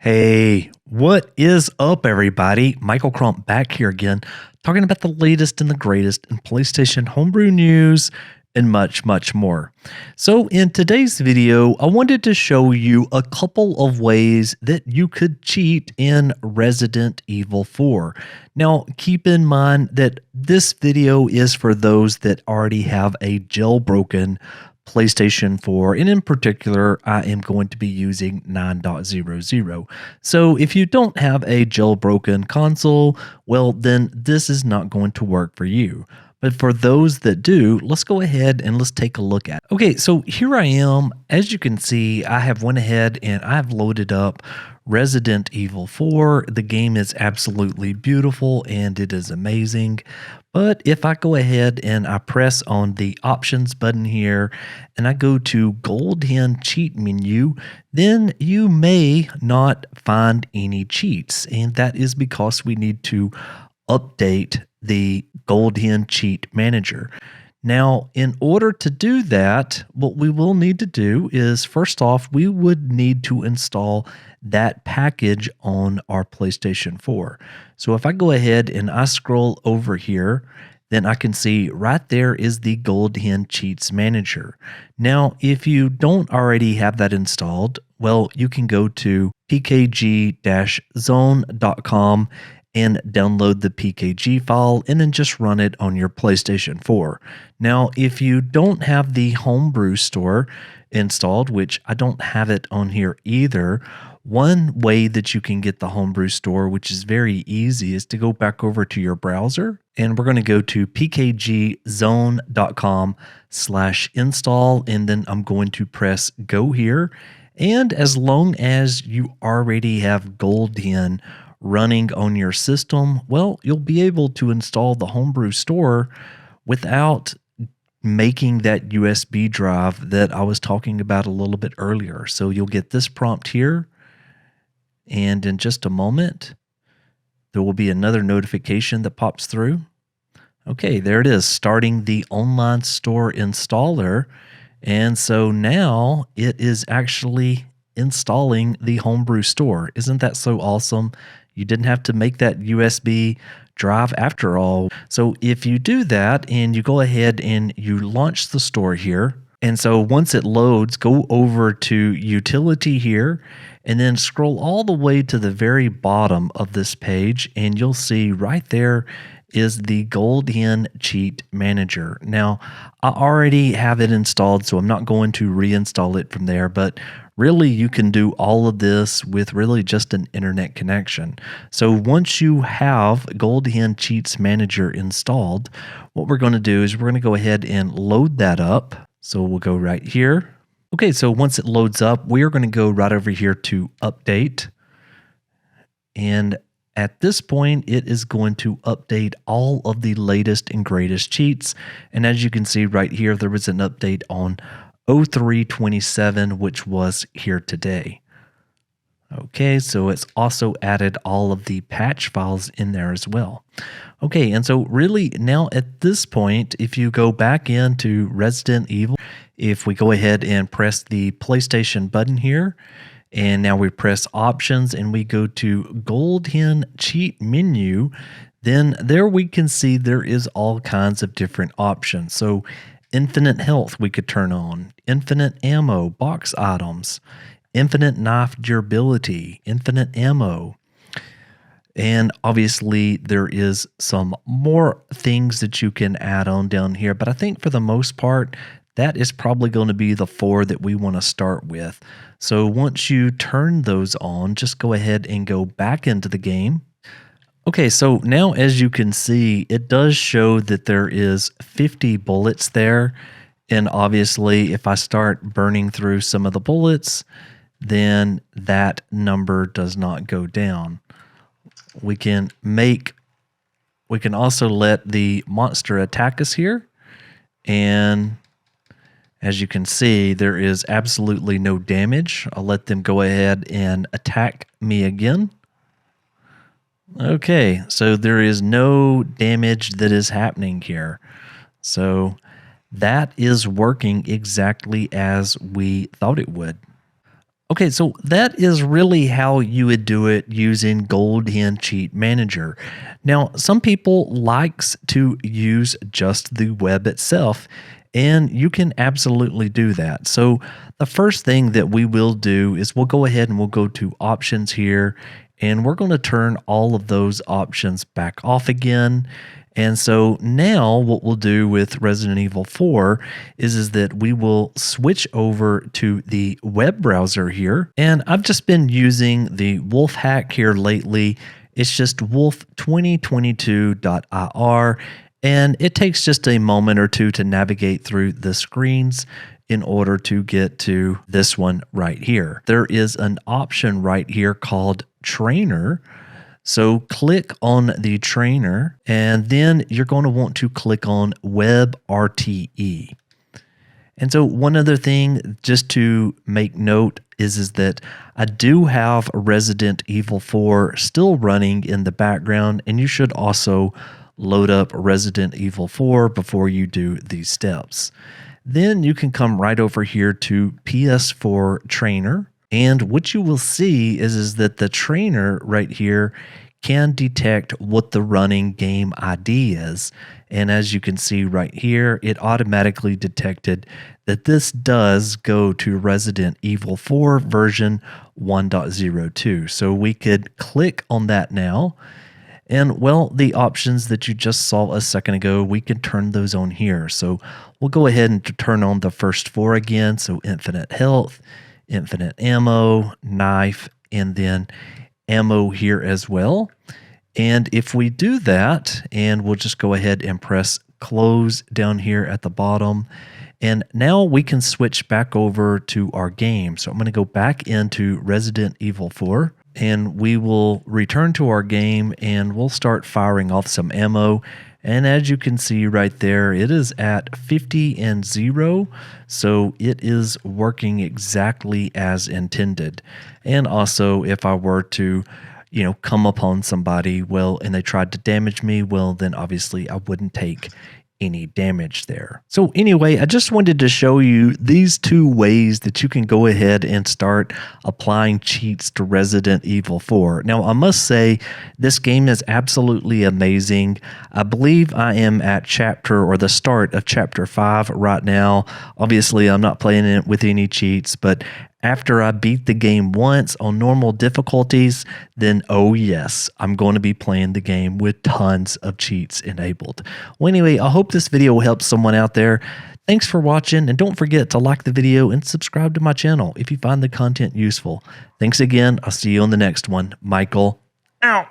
Hey, what is up, everybody? Michael Crump back here again, talking about the latest and the greatest in PlayStation homebrew news and much, much more. So, in today's video, I wanted to show you a couple of ways that you could cheat in Resident Evil 4. Now, keep in mind that this video is for those that already have a jailbroken PlayStation 4, and in particular, I am going to be using 9.00. So if you don't have a jailbroken console, well, then this is not going to work for you. But for those that do, let's go ahead and let's take a look at it. Okay, so here I am. As you can see, I have went ahead and I've loaded up Resident Evil 4. The game is absolutely beautiful and it is amazing. But if I go ahead and I press on the options button here and I go to GoldHen cheat menu, then you may not find any cheats. And that is because we need to update the GoldHen cheat manager. Now, in order to do that, what we will need to do is, first off, we would need to install that package on our PlayStation 4. So if I go ahead and I scroll over here, then I can see right there is the GoldHen Cheats Manager. Now, if you don't already have that installed, well, you can go to pkg-zone.com and download the PKG file and then just run it on your PlayStation 4. Now, if you don't have the Homebrew store installed, which I don't have it on here either, one way that you can get the Homebrew store, which is very easy, is to go back over to your browser and we're going to go to pkgzone.com/install and then I'm going to press go here. And as long as you already have GoldHen running on your system, well, you'll be able to install the Homebrew store without making that USB drive that I was talking about a little bit earlier. So you'll get this prompt here, and in just a moment, there will be another notification that pops through. Okay, there it is, starting the online store installer. And so now it is actually installing the Homebrew store. Isn't that so awesome? You didn't have to make that USB drive after all. So if you do that and you go ahead and you launch the store here, and so once it loads, go over to utility here and then scroll all the way to the very bottom of this page and you'll see right there is the GoldHen Cheat Manager. Now, I already have it installed, so I'm not going to reinstall it from there, but really you can do all of this with really just an internet connection. So once you have GoldHen Cheats Manager installed, what we're going to do is we're going to go ahead and load that up. So we'll go right here. Okay, so once it loads up, we are going to go right over here to update. And at this point, it is going to update all of the latest and greatest cheats. And as you can see right here, there was an update on 03/27, which was here today. Okay, so it's also added all of the patch files in there as well. Okay, and so really now at this point, if you go back into Resident Evil, if we go ahead and press the PlayStation button here, and now we press options and we go to GoldHen cheat menu, then there we can see there is all kinds of different options. So infinite health we could turn on, infinite ammo, box items, infinite knife durability, infinite ammo. And obviously there is some more things that you can add on down here, but I think for the most part, that is probably going to be the 4 that we want to start with. So once you turn those on, just go ahead and go back into the game. Okay, so now as you can see, it does show that there is 50 bullets there. And obviously, if I start burning through some of the bullets, then that number does not go down. We can also let the monster attack us here. And as you can see, there is absolutely no damage. I'll let them go ahead and attack me again. Okay, so there is no damage that is happening here. So that is working exactly as we thought it would. Okay, so that is really how you would do it using GoldHen Cheat Manager. Now, some people likes to use just the web itself, and you can absolutely do that. So the first thing that we will do is we'll go ahead and we'll go to options here, and we're going to turn all of those options back off again. And so now what we'll do with Resident Evil 4 is that we will switch over to the web browser here. And I've just been using the Wolf hack here lately. It's just wolf2022.ir, and it takes just a moment or two to navigate through the screens in order to get to this one right here. There is an option right here called Trainer. So click on the trainer, and then you're going to want to click on WebRTE. And so one other thing just to make note is that I do have Resident Evil 4 still running in the background, and you should also load up Resident Evil 4 before you do these steps. Then you can come right over here to PS4 Trainer. And what you will see is that the trainer right here can detect what the running game ID is. And as you can see right here, it automatically detected that this does go to Resident Evil 4 version 1.02. So we could click on that now. And well, the options that you just saw a second ago, we can turn those on here. So we'll go ahead and turn on the first four again. So infinite health, infinite ammo, knife, and then ammo here as well. And if we do that, and we'll just go ahead and press close down here at the bottom. And now we can switch back over to our game. So I'm going to go back into Resident Evil 4, and we will return to our game, and we'll start firing off some ammo. And as you can see right there, it is at 50 and 0. So it is working exactly as intended. And also, if I were to, come upon somebody, well, and they tried to damage me, well, then obviously I wouldn't take any damage there. So anyway, I just wanted to show you these two ways that you can go ahead and start applying cheats to Resident Evil 4. Now, I must say, this game is absolutely amazing. I believe I am at the start of chapter 5 right now. Obviously, I'm not playing it with any cheats, but after I beat the game once on normal difficulties, then oh yes, I'm going to be playing the game with tons of cheats enabled. Well, anyway, I hope this video helps someone out there. Thanks for watching, and don't forget to like the video and subscribe to my channel if you find the content useful. Thanks again. I'll see you on the next one. Michael, out.